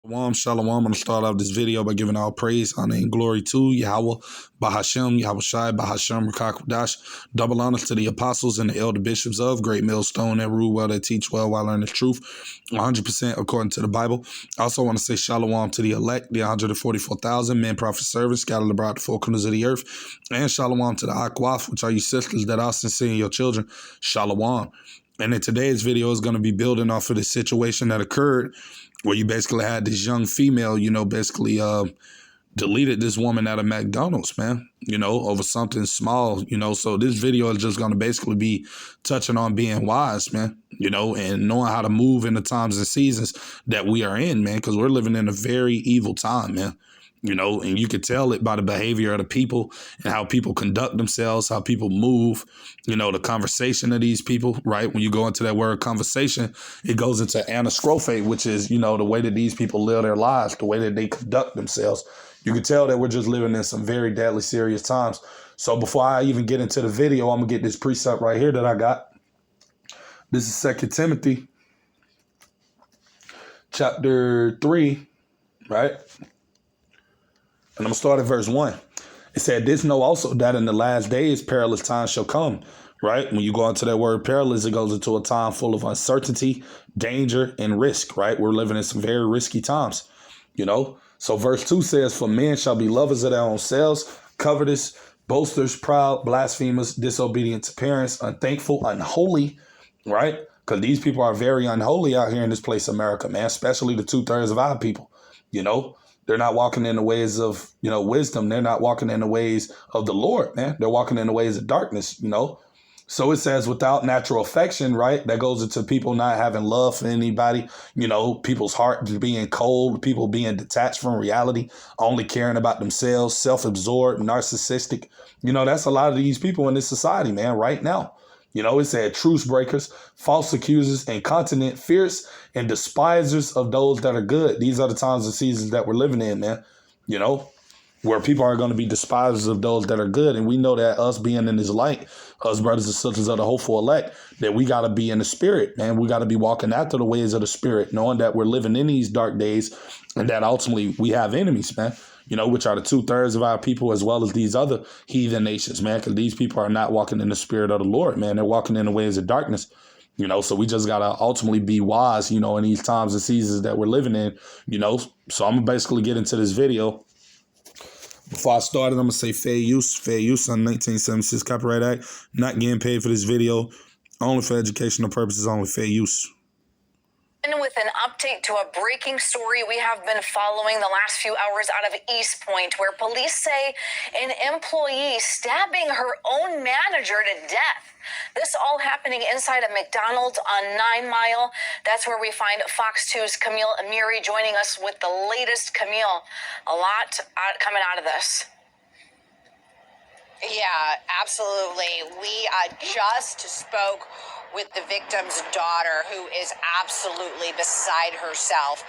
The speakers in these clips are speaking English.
Shalom. I'm going to start off this video by giving all praise, honor, and glory to Yahweh, Bahashem, Yahweh Shai, Bahashem, Rakakwadash. Double honors to the apostles and the elder bishops of Great Millstone that rule well, that teach well while learning the truth, 100% according to the Bible. I also want to say shalom to the elect, the 144,000 men, prophet, servants scattered abroad the four corners of the earth, and shalom to the Akwaf, which are you sisters that are sincere in your children. Shalom. And in today's video is going to be building off of the situation that occurred where you basically had this young female, basically deleted this woman at a McDonald's, man, over something small, So this video is just going to basically be touching on being wise, man, and knowing how to move in the times and seasons that we are in, man, because we're living in a very evil time, man. And you could tell it by the behavior of the people and how people conduct themselves, how people move, the conversation of these people, right? When you go into that word conversation, it goes into anastrophe, which is, the way that these people live their lives, the way that they conduct themselves. You can tell that we're just living in some very deadly serious times. So before I even get into the video, I'm going to get this precept right here that I got. This is 2 Timothy chapter 3, right? And I'm going to start at verse 1. It said, "This know also that in the last days perilous times shall come," right? When you go into that word perilous, it goes into a time full of uncertainty, danger, and risk, right? We're living in some very risky times, So verse 2 says, "For men shall be lovers of their own selves, covetous, boasters, proud, blasphemers, disobedient to parents, unthankful, unholy," right? Because these people are very unholy out here in this place, America, man, especially the 2/3 of our people, They're not walking in the ways of, wisdom. They're not walking in the ways of the Lord, man. They're walking in the ways of darkness, So it says without natural affection, right? That goes into people not having love for anybody, people's heart being cold, people being detached from reality, only caring about themselves, self-absorbed, narcissistic. That's a lot of these people in this society, man, right now. It said truce breakers, false accusers, incontinent, fierce, and despisers of those that are good. These are the times and seasons that we're living in, man, where people are going to be despisers of those that are good. And we know that us being in this light, us brothers and sisters of the hopeful elect, that we got to be in the spirit, man. We got to be walking after the ways of the spirit, knowing that we're living in these dark days and that ultimately we have enemies, man. Which are the 2/3 of our people, as well as these other heathen nations, man, because these people are not walking in the spirit of the Lord, man. They're walking in the ways of darkness, So we just got to ultimately be wise, in these times and seasons that we're living in, So I'm going to basically get into this video. Before I start it, I'm going to say fair use on 1976 Copyright Act. Not getting paid for this video, only for educational purposes, only fair use. With an update to a breaking story we have been following the last few hours out of East Point, where police say an employee stabbing her own manager to death. This all happening inside a McDonald's on 9 Mile. That's where we find Fox 2's Camille Amiri joining us with the latest. Camille, a lot coming out of this. Yeah, absolutely. We just spoke with the victim's daughter, who is absolutely beside herself.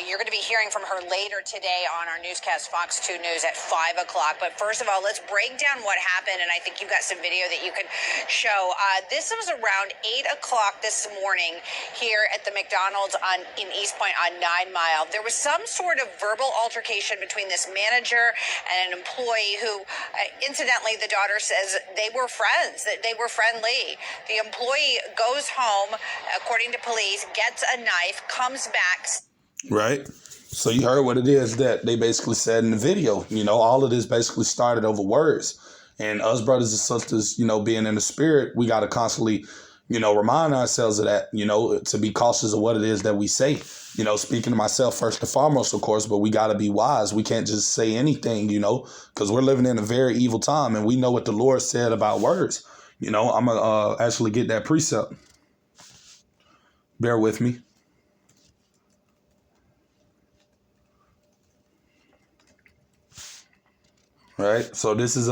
You're going to be hearing from her later today on our newscast, Fox 2 News, at 5 o'clock. But first of all, let's break down what happened, and I think you've got some video that you could show. This was around 8 o'clock this morning here at the McDonald's in East Point on 9 Mile. There was some sort of verbal altercation between this manager and an employee who, incidentally, the daughter says they were friends, that they were friendly. The employee goes home, according to police, gets a knife, comes back. Right. So you heard what it is that they basically said in the video. All of this basically started over words. And us brothers and sisters, being in the spirit, we got to constantly, remind ourselves of that, to be cautious of what it is that we say. Speaking to myself first and foremost, of course, but we got to be wise. We can't just say anything, because we're living in a very evil time. And we know what the Lord said about words. I'm going to actually get that precept. Bear with me. All right. So this is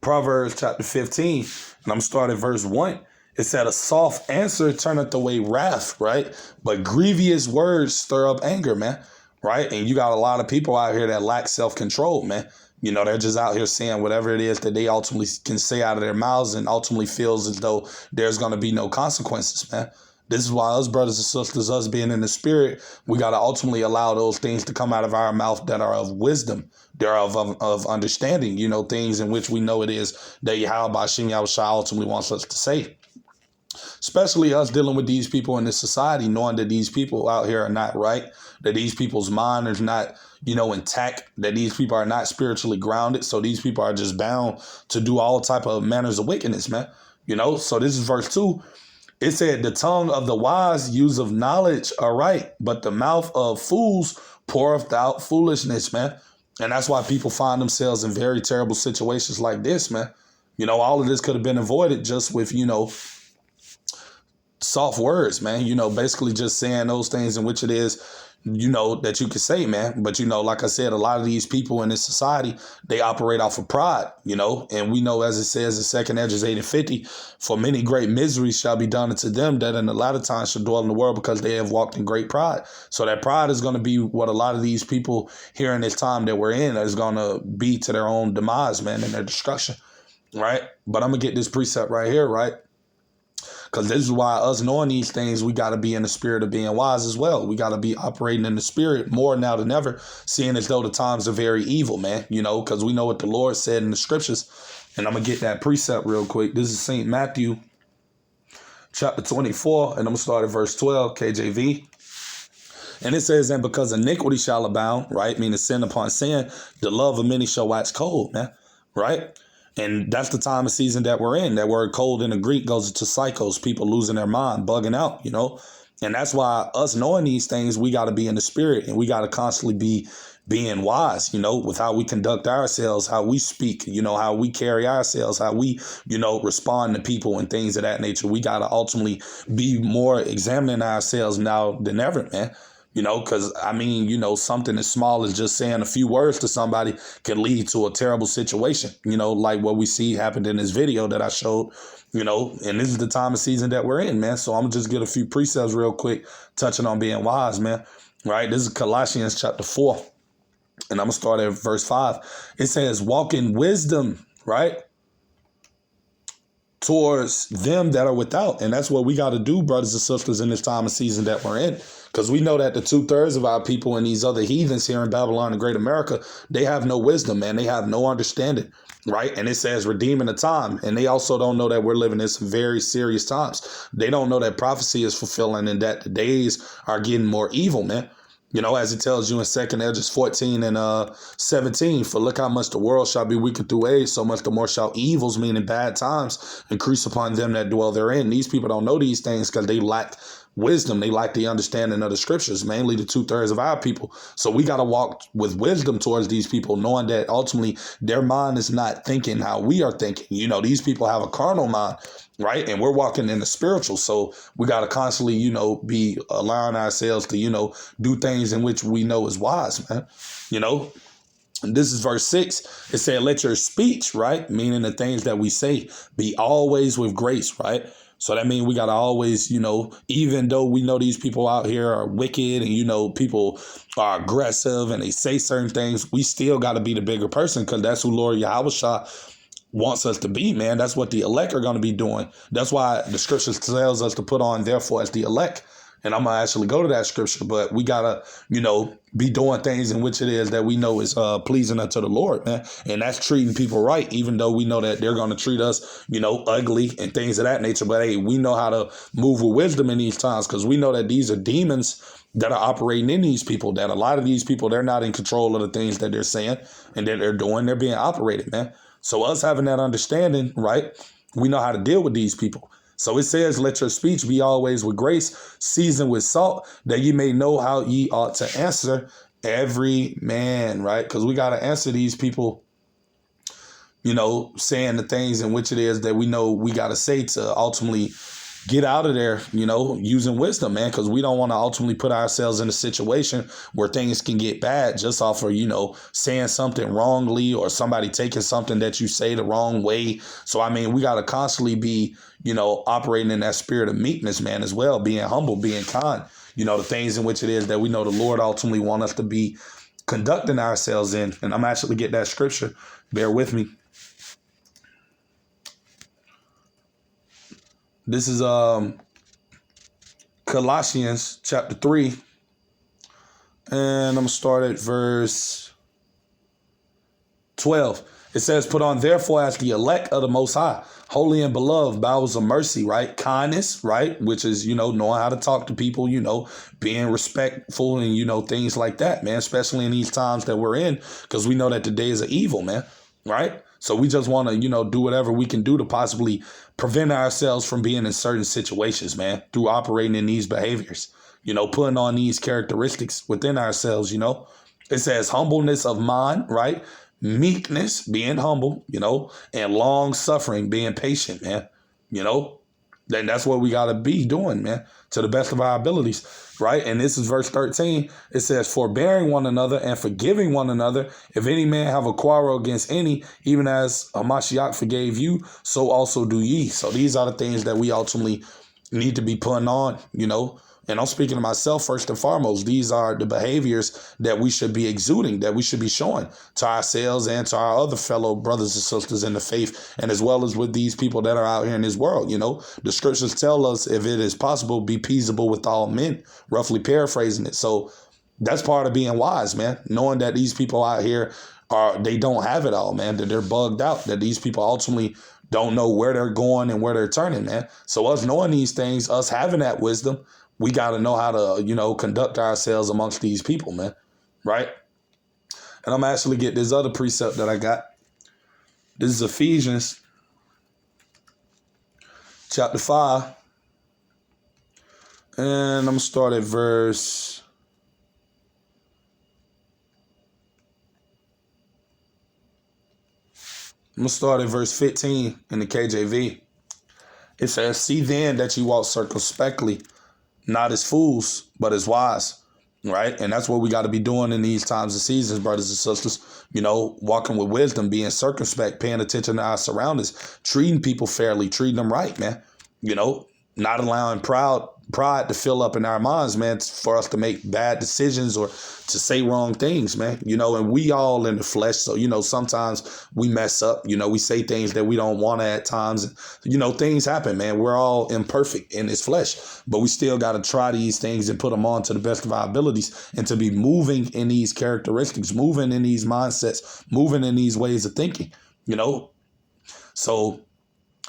Proverbs chapter 15. And I'm starting at verse 1. It said, "A soft answer turneth away wrath," right? "But grievous words stir up anger," man. Right. And you got a lot of people out here that lack self-control, man. They're just out here saying whatever it is that they ultimately can say out of their mouths and ultimately feels as though there's going to be no consequences, man. This is why us brothers and sisters, us being in the spirit, we got to ultimately allow those things to come out of our mouth that are of wisdom, they're of understanding, things in which we know it is that Yahweh Bashim Yahushua ultimately wants us to say. Especially us dealing with these people in this society, knowing that these people out here are not right, that these people's mind is not, intact, that these people are not spiritually grounded. So these people are just bound to do all type of manners of wickedness, man. So this is verse 2. It said, the tongue of the wise use of knowledge are right, but the mouth of fools poureth out foolishness, man. And that's why people find themselves in very terrible situations like this, man. All of this could have been avoided just with, soft words, man. Basically just saying those things in which it is, that you could say, man. But, like I said, a lot of these people in this society, they operate off of pride, and we know, as it says in 2 Esdras 8:50, for many great miseries shall be done unto them that in the latter time shall dwell in the world, because they have walked in great pride. So that pride is going to be what a lot of these people here in this time that we're in is going to be to their own demise, man, and their destruction, right? But I'm going to get this precept right here, right? Because this is why us knowing these things, we got to be in the spirit of being wise as well. We got to be operating in the spirit more now than ever, seeing as though the times are very evil, man, because we know what the Lord said in the scriptures. And I'm going to get that precept real quick. This is St. Matthew chapter 24, and I'm going to start at verse 12, KJV. And it says, and because iniquity shall abound, right, meaning sin upon sin, the love of many shall wax cold, man, right? And that's the time of season that we're in. That word cold in the Greek goes into psychos, people losing their mind, bugging out, And that's why us knowing these things, we got to be in the spirit, and we got to constantly be being wise, with how we conduct ourselves, how we speak, how we carry ourselves, how we, respond to people and things of that nature. We got to ultimately be more examining ourselves now than ever, man. Because, something as small as just saying a few words to somebody can lead to a terrible situation, like what we see happened in this video that I showed, and this is the time of season that we're in, man. So I'm going to just get a few precepts real quick, touching on being wise, man. Right. This is Colossians chapter 4, and I'm going to start at verse 5. It says, walk in wisdom, right, towards them that are without. And that's what we got to do, brothers and sisters, in this time of season that we're in. Because we know that the 2/3 of our people and these other heathens here in Babylon and Great America, they have no wisdom, man. They have no understanding, right? And it says redeeming the time. And they also don't know that we're living in some very serious times. They don't know that prophecy is fulfilling and that the days are getting more evil, man. As it tells you in 2 Esdras 14 and 17, for look how much the world shall be weakened through age, so much the more shall evils, meaning bad times, increase upon them that dwell therein. These people don't know these things because they lack wisdom. They lack the understanding of the scriptures, mainly the 2/3 of our people. So we got to walk with wisdom towards these people, knowing that ultimately their mind is not thinking how we are thinking. These people have a carnal mind, right? And we're walking in the spiritual. So we got to constantly, be allowing ourselves to, do things in which we know is wise, man. And this is verse 6. It said, let your speech, right, meaning the things that we say, be always with grace, right? So that means we got to always, even though we know these people out here are wicked and, people are aggressive and they say certain things, we still got to be the bigger person, because that's who Lord Yahushua wants us to be, man. That's what the elect are going to be doing. That's why the scripture tells us to put on, therefore, as the elect. And I'm going to actually go to that scripture, but we got to, be doing things in which it is that we know is pleasing unto the Lord, man. And that's treating people right, even though we know that they're going to treat us, ugly and things of that nature. But hey, we know how to move with wisdom in these times, because we know that these are demons that are operating in these people, that a lot of these people, they're not in control of the things that they're saying and that they're doing. They're being operated, man. So us having that understanding, right, we know how to deal with these people. So it says, let your speech be always with grace, seasoned with salt, that ye may know how ye ought to answer every man, right? Because we got to answer these people, saying the things in which it is that we know we got to say to ultimately get out of there, using wisdom, man, because we don't want to ultimately put ourselves in a situation where things can get bad just off of, saying something wrongly or somebody taking something that you say the wrong way. So, we got to constantly be, operating in that spirit of meekness, man, as well, being humble, being kind, the things in which it is that we know the Lord ultimately want us to be conducting ourselves in. And I'm actually get that scripture. Bear with me. This is Colossians chapter 3. And I'm going to start at verse 12. It says, put on therefore as the elect of the Most High, holy and beloved, bowels of mercy, right? Kindness, right? Which is, knowing how to talk to people, being respectful and, things like that, man, especially in these times that we're in, because we know that the days are evil, man, right? So we just want to, do whatever we can do to possibly prevent ourselves from being in certain situations, man, through operating in these behaviors, putting on these characteristics within ourselves, It says humbleness of mind, right? Meekness, being humble, and long suffering, being patient, man, then that's what we got to be doing, man, to the best of our abilities, right? And this is verse 13. It says, forbearing one another and forgiving one another. If any man have a quarrel against any, even as Mashiach forgave you, so also do ye. So these are the things that we ultimately need to be putting on, And I'm speaking to myself first and foremost. These are the behaviors that we should be exuding, that we should be showing to ourselves and to our other fellow brothers and sisters in the faith, and as well as with these people that are out here in this world. The scriptures tell us, if it is possible, be peaceable with all men, roughly paraphrasing it. So that's part of being wise, man, knowing that these people out here they don't have it all, man, that they're bugged out, that these people ultimately don't know where they're going and where they're turning, man. So us knowing these things, us having that wisdom, we got to know how to, conduct ourselves amongst these people, man. Right. And I'm actually get this other precept that I got. This is Ephesians chapter 5. And I'm going to start at verse. I'm going to start at verse 15 in the KJV. It says, see then that you walk circumspectly, not as fools, but as wise, right? And that's what we got to be doing in these times and seasons, brothers and sisters, walking with wisdom, being circumspect, paying attention to our surroundings, treating people fairly, treating them right, man, not allowing pride to fill up in our minds, man, for us to make bad decisions or to say wrong things, man, and we all in the flesh. So, sometimes we mess up, we say things that we don't want to at times, things happen, man. We're all imperfect in this flesh, but we still got to try these things and put them on to the best of our abilities, and to be moving in these characteristics, moving in these mindsets, moving in these ways of thinking, So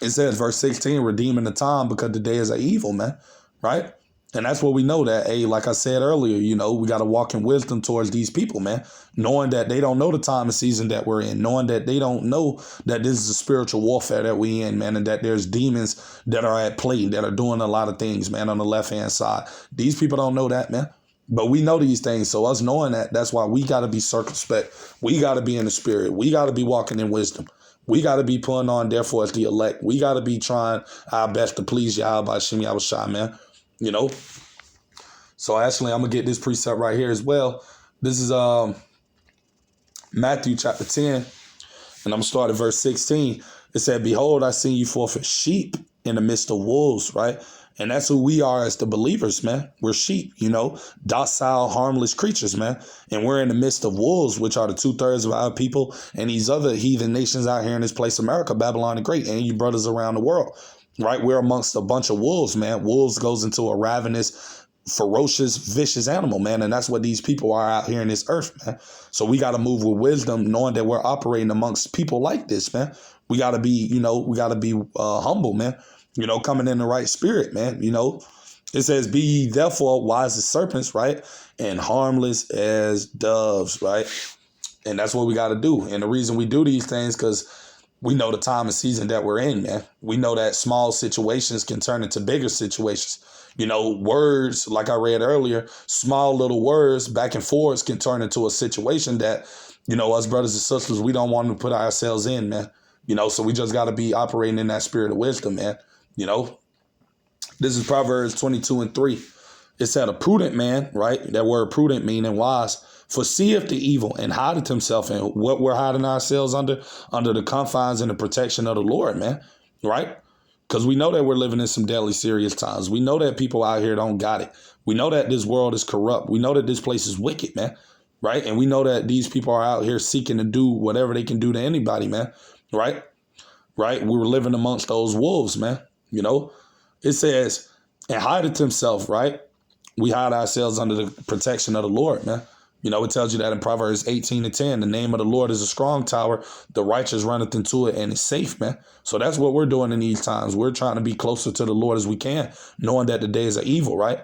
it says, verse 16, redeeming the time because the days are evil, man. Right. And that's what we know that, hey, like I said earlier, we got to walk in wisdom towards these people, man, knowing that they don't know the time and season that we're in, knowing that they don't know that this is a spiritual warfare that we in, man, and that there's demons that are at play, that are doing a lot of things, man, on the left hand side. These people don't know that, man. But we know these things. So us knowing that, that's why we got to be circumspect. We got to be in the spirit. We got to be walking in wisdom. We got to be putting on, therefore, as the elect. We got to be trying our best to please Yahweh by Shem Yahushua, man. So actually, I'm going to get this precept right here as well. This is Matthew chapter 10, and I'm going to start at verse 16. It said, behold, I send you forth as sheep in the midst of wolves, right? And that's who we are as the believers, man. We're sheep, docile, harmless creatures, man. And we're in the midst of wolves, which are the 2/3 of our people and these other heathen nations out here in this place, America, Babylon the Great, and you brothers around the world, right? We're amongst a bunch of wolves, man. Wolves goes into a ravenous, ferocious, vicious animal, man. And that's what these people are out here in this earth, man. So we got to move with wisdom, knowing that we're operating amongst people like this, man. We got to be, humble, man. Coming in the right spirit, man. It says, be ye therefore wise as serpents, right? And harmless as doves, right? And that's what we got to do. And the reason we do these things, because we know the time and season that we're in, man. We know that small situations can turn into bigger situations. Words, like I read earlier, small little words back and forth can turn into a situation that, us brothers and sisters, we don't want to put ourselves in, man. So we just got to be operating in that spirit of wisdom, man. This is Proverbs 22:3. It said a prudent man, right? That word prudent meaning wise, foreseeth the evil and hideth himself in what we're hiding ourselves under the confines and the protection of the Lord, man. Right? Because we know that we're living in some deadly serious times. We know that people out here don't got it. We know that this world is corrupt. We know that this place is wicked, man. Right? And we know that these people are out here seeking to do whatever they can do to anybody, man. Right? Right? We were living amongst those wolves, man. It says, and hideth himself, right? We hide ourselves under the protection of the Lord, man. You know, it tells you that in Proverbs 18:10, the name of the Lord is a strong tower. The righteous runneth into it and is safe, man. So that's what we're doing in these times. We're trying to be closer to the Lord as we can, knowing that the days are evil, right?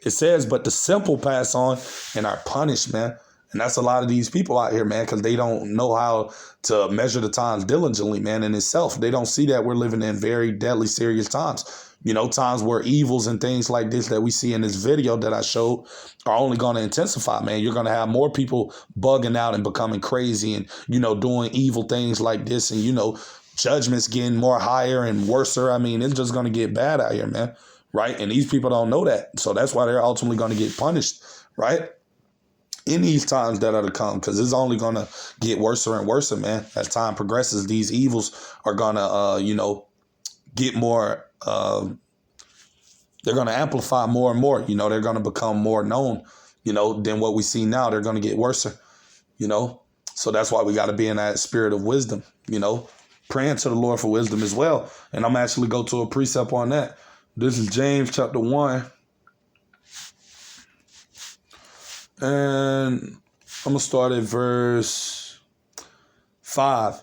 It says, but the simple pass on and are punished, man. And that's a lot of these people out here, man, because they don't know how to measure the times diligently, man, in itself. They don't see that we're living in very deadly, serious times. You know, times where evils and things like this that we see in this video that I showed are only going to intensify, man. You're going to have more people bugging out and becoming crazy and, you know, doing evil things like this. And, you know, judgments getting more higher and worser. I mean, it's just going to get bad out here, man. Right. And these people don't know that. So that's why they're ultimately going to get punished. Right. In these times that are to come, because it's only going to get worse and worse, man. As time progresses, these evils are going to, you know, get more. They're going to amplify more and more. You know, they're going to become more known, you know, than what we see now. They're going to get worse, you know. So that's why we got to be in that spirit of wisdom, you know, praying to the Lord for wisdom as well. And I'm actually go to a precept on that. This is James chapter 1. And I'm going to start at verse 5.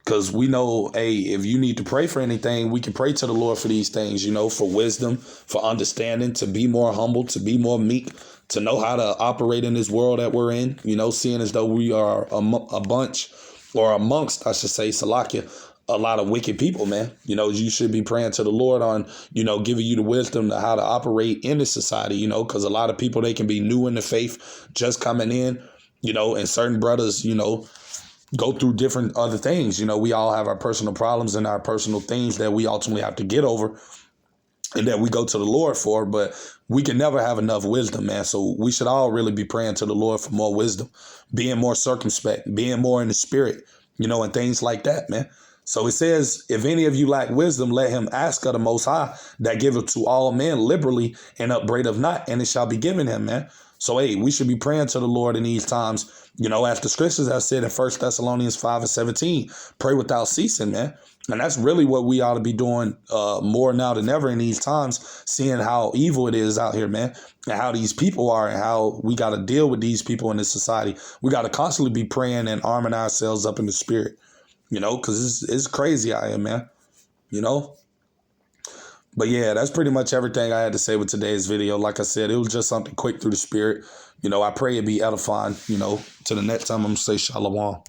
Because we know, hey, if you need to pray for anything, we can pray to the Lord for these things, you know, for wisdom, for understanding, to be more humble, to be more meek, to know how to operate in this world that we're in, you know, seeing as though we are a bunch, or amongst, I should say, Salakia, a lot of wicked people, man. You know, you should be praying to the Lord on, you know, giving you the wisdom to how to operate in this society, you know, because a lot of people, they can be new in the faith, just coming in, you know, and certain brothers, you know, go through different other things. You know, we all have our personal problems and our personal things that we ultimately have to get over and that we go to the Lord for, but we can never have enough wisdom, man. So we should all really be praying to the Lord for more wisdom, being more circumspect, being more in the spirit, you know, and things like that, man. So it says, if any of you lack wisdom, let him ask of the Most High, that giveth to all men liberally and upbraideth not, and it shall be given him, man. So, hey, we should be praying to the Lord in these times. You know, as the scriptures have said in 1 Thessalonians 5:17, pray without ceasing, man. And that's really what we ought to be doing more now than ever in these times, seeing how evil it is out here, man, and how these people are and how we got to deal with these people in this society. We got to constantly be praying and arming ourselves up in the spirit, you know, because it's crazy out here, man, you know. But yeah, that's pretty much everything I had to say with today's video. Like I said, it was just something quick through the spirit. You know, I pray it be edifying. You know, till the next time, I'm going to say shalom.